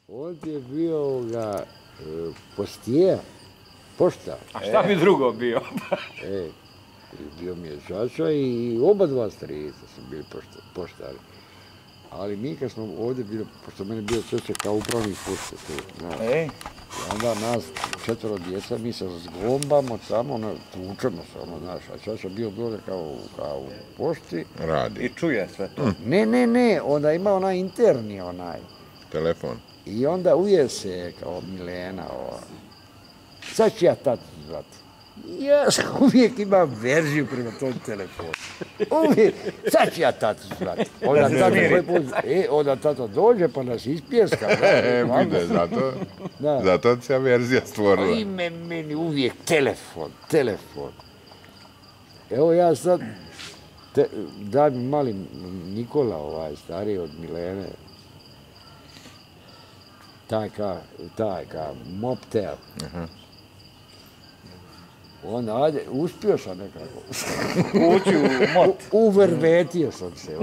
On ti je bio postije, pošta. A šta bi drugo bio? Bio mi je čača i oba dva strica su bili poštari. Ali mi kad smo ovdje bili, pošto mene bio čača kao upravnik pošte tu, znaš. I onda nas 4 djeca, mi se zgombamo tamo, tučemo se, znaš, a čača bio dole kao u pošti. Radi. I čuje sve to. Ne, onda ima onaj interni telefon. I onda uvijek se kao Milena, sad ću ja tatu zvati. Ja uvijek imam verziju prema tom telefonu. Uvijek, sad ću ja tatu zvati. Onda tato dođe pa nas ispjeska. Bude, zato se verzija stvorila. Ime meni uvijek telefon. Evo ja sad, daj mi mali Nikola, stariji od Milene, taj ka Moptel. Onda, ajde, uspio sam nekako. Ući u mot. Uvervetio sam se.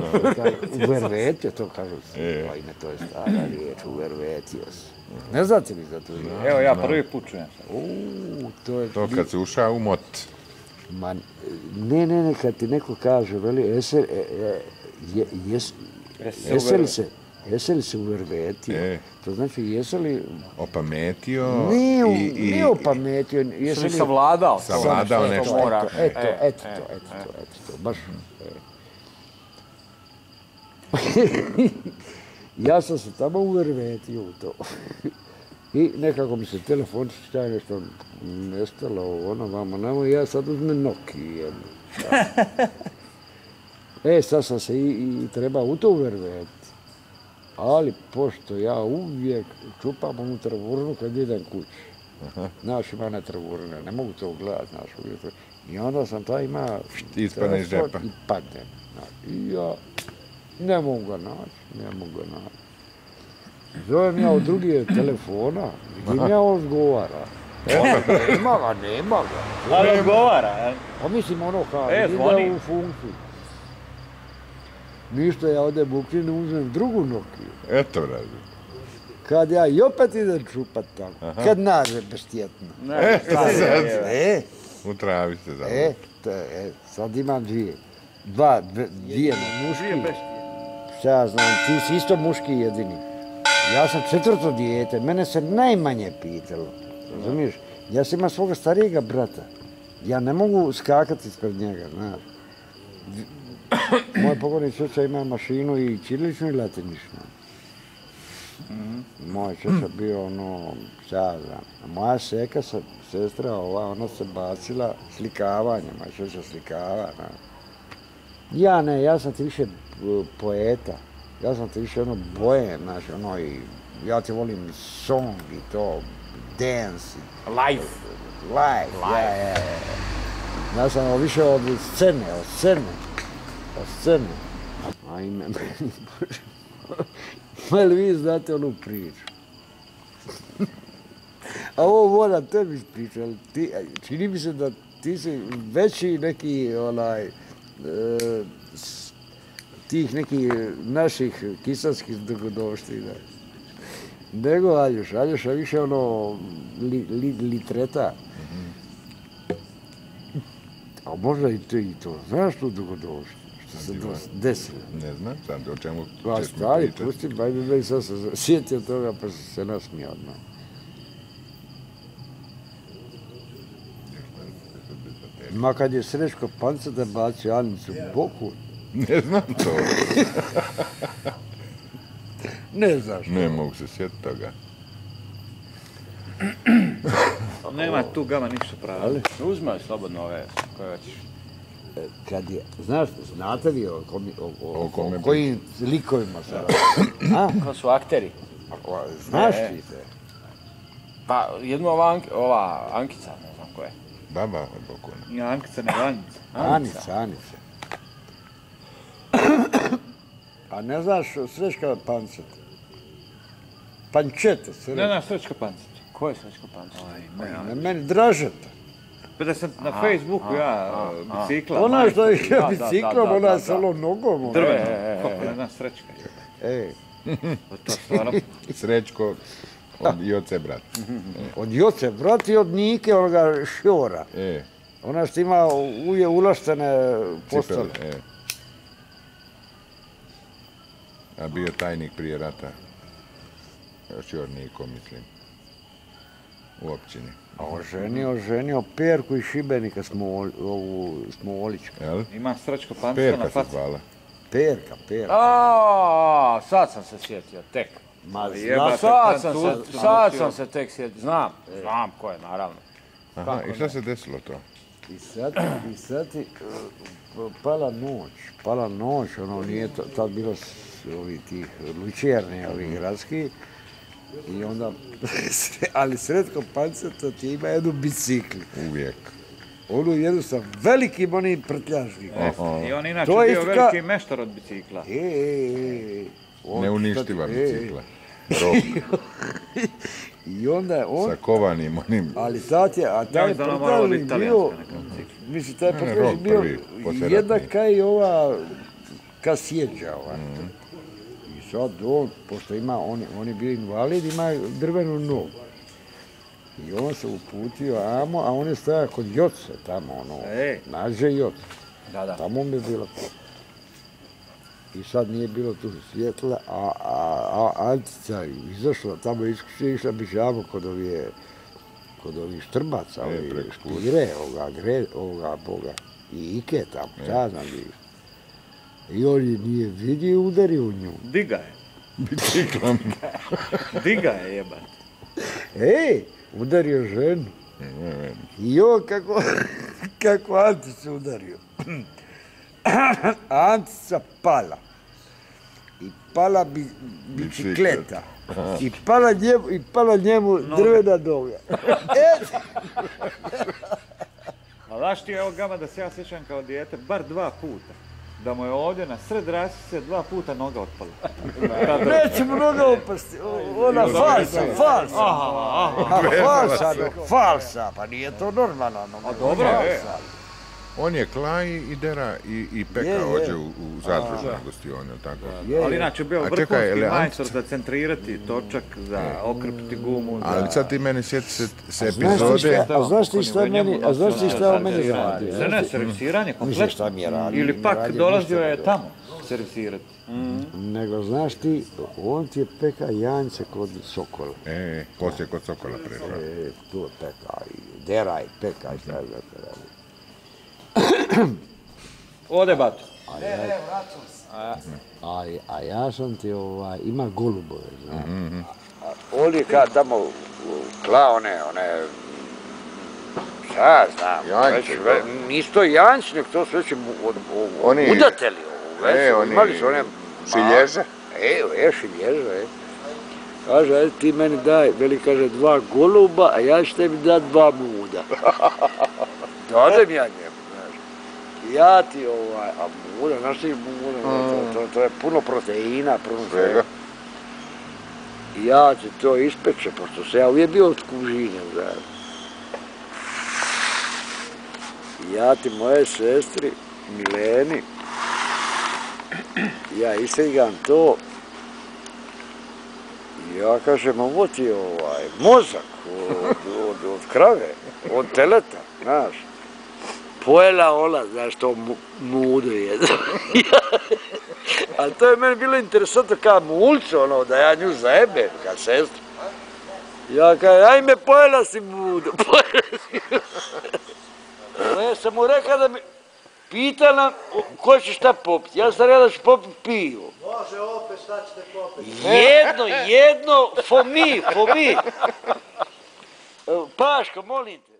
Uvervetio, to kažu se. To je stara riječ, uvervetio se. Ne znate li za to? Evo ja prvi put čujem se. To kad si ušao u mot. Ne, kad ti neko kaže, veli, jesi li se uvervetio? To znači, jesi li... Opametio? Ne opametio. Jesi li savladao? Savladao nešto. Eto to, baš. Ja sam se tamo uvervetio u to. I nekako mi se telefon šta nešto nestalo, vamo, ja sad uzmem Nokia. Sad sam se i treba u to uvervetiti. Ali pošto ja uvijek čupam unutar vurnu kad idem kući. Znaš, ima netrvurne, ne mogu to gledat, znaš, uvijek. I onda sam taj ima... Ispane iz džepa. I padnem. I ja ne mogu ga naći. Zovem ja od drugih telefona, gdje mi ja odgovara. Nema ga. Ali odgovara, Pa mislim kao, ide u funkciju. Ništa, ja odem u klinu, uzmem drugu Nokiju. Eto, brate. Kad ja i opet idem čupat tamo, kad nađe beštjetno. U travi ste zavrlo. Sad imam dvije muški. Šta ja znam, ti si isto muški jedini. Ja sam 4. dijete, mene se najmanje pitalo, razumiješ? Ja sam imao svoga starijega brata. Ja ne mogu skakati ispred njega, znaš. Moj pokojni čača ima mašinu i ćiriličnu i latiničnu. Moj čača bio šta ja znam. Moja sestra, ona se bacila slikavanje, moj čača slikava. Ja sam ti više poeta. Ja sam ti više bojem, znaš, ja ti volim song i to, dance. Life. Ja sam više od scene. Ajme, meni, Bože. Ma li vi znate onu priču? A ovo moram tebi ispričati. Čini mi se da ti si veći neki, tih nekih naših kisanskih dogodovština. Nego Aljoša više litreta. A možda i to. Znaš tu dogodovštinu? Što se desilo? Ne znam, sad o čemu ćeš mi pričati. Pusti, bajde, sad sam sjetio toga pa sam se nasmijao odmah. Ma kad je Srećko Panceta bacio Anicu u boku. Ne znam to. Ne znaš. Ne mogu se sjetiti toga. Nema tu Gama ništa pravi. Uzmaj slobodno ove koje hoćeš. Kad je, znate vi o kojim likovima se radi? Ko su akteri? Znaš ti te? Pa jednu ova Ankica, ne znam ko je. Baba od Bokuna. Nije Ankica, nego Anica. Anica. A ne znaš Srećka Panceta? Pančeta. Ne, Srećka Panceta. Ko je Srećko Panceta? Meni Dražeta. Pa da sam na Facebooku bicikla. Ona što je biciklom, ona je solo nogom. Drve, ne znam Srećka. To stvarno. Srećko od Joce brat. Od Joce, brat i od Nike, onoga Šjora. Ona što ima ulaštene postale. A bio tajnik prije rata. Šjor Niko, mislim. U općini. A oženio Perku iz Šibenika smo Olička. Ima Srećko Panca Perka na se facu. zvala. Perka. Sad sam se sjetio, tek. Sad sam se tek sjetio, znam ko je, naravno. Aha, i šta se desilo to? I sad ti pala noć, ono nije tad bilo ovih tih lučerni, ovih gradski. I onda, ali Sretko Panca to ti ima jednu bicikli. Uvijek. Onu jednu sa velikim onim prtljažnim. I on inače bio veliki meštar od bicikla. Neuništiva bicikla. I onda on... Sa kovanim onim... Ali tad je, a taj prtljažnik bio... Mislim, taj prtljažnik bio jednaka i ova kasjeđa. I sad on, pošto ima, on je bio invalid, ima drvenu nogu. I on se uputio amo, a on je stajao kod Joce tamo, ono, nađe Joce. Tamo mi je bilo to. I sad nije bilo tu svjetla, a Antica izašla, tamo išla bi žabo kod ovih štrbaca, špire, ovoga boga, i Ike tamo, šta znam bi. I on je nije vidio i udario u nju. Diga je. Biciklom. Diga je jebat. Udario ženu. I on kako Antica udario. Antica pala. I pala bicikleta. I pala njemu drvena noga. A znaš ti evo Gama da se ja sjećam kao dijete, bar 2 puta. Da mu je ovdje na sred rasice 2 puta noga otpala. Neće mu noga opasti, ona falsa, pa nije to normalno. A dobro, On je klaj i dera i peka ođe u zadružnu gostionu, tako? Ali inače bio vrhunski majstor za centrirati točak, za okrpiti gumu. Ali sad ti meni sjeti se epizode... A znaš ti šta on meni radi? Ne, servisiranje kompletno. Šta mi je radio? Ili pak dolazio je tamo servisirati. Nego znaš ti, on ti je peka janjce kod Sokola. Poslije kod Sokola prešao. Tu je peka i dera i peka i šta je zato radi. Ode bato. A ja sam ti, ima golubove, znaš. Oni kad tamo klao one, šta znam, nisu to janjci, nek to su već udatelji. Imali su one... Šilježe? Šilježe, Kaže, ajde ti meni daj, veli kaže 2 goluba, a ja ću tebi dati 2 muda. Dadem ja njemu, znaš. Ja ti a muda, znaš ti muda, to je puno proteina, puno svega. Ja ti to ispeče, pošto se ja uvijek bio od kužine, znaš. Ja ti moje sestri, Mileni, ja isegam to. Ja kažem, ovo ti je mozak od krave, od teleta, znaš. Pojela ona, znaš, to mudo jede. Ali to je meni bilo interesantno kao mulcu, da ja nju zajebem, kao sestru. Ja kažem, ajme, pojela si mudo, Ja sam mu rekao da mi pitala ko će šta popiti. Ja sam rekao da ću popiti pivo. Može opet, šta ćete popiti? Jedno, for me. Paško, molim te.